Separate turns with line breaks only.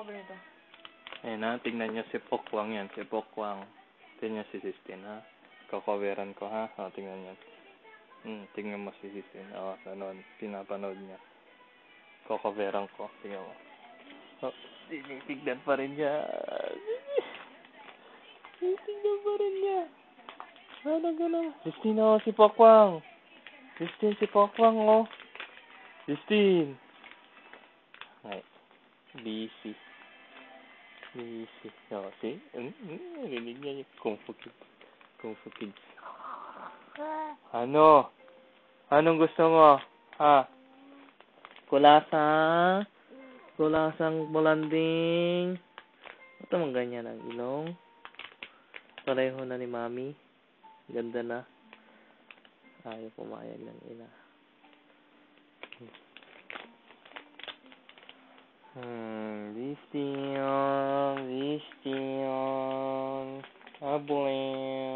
cover nito?
Ayun na, tignan nyo si Pokwang yan. Si Pokwang. Tignan nyo si Sistine, ha? Kakoveran ko, ha? O, tignan nyo. Tignan mo si Sistine. O, nanood. Pinapanood niya. Kakoveran ko. Tignan mo. O, tinitignan pa rin niya. Tinitignan pa rin niya. Gano'n. Sistine, o, si Pokwang. Sistine, si Pokwang, o. Sistine. Ay, busy. O, see? Rinig niya yung Kung Fu Kids. Kung Fu Kids. Ano? Anong gusto mo? Ha? Kulasa? Kulasang bulanding? Ito mong ganyan ang ilong. Pareho na ni Mami. Ganda na. Ayaw pumayag ng ina. Listion. Abulin.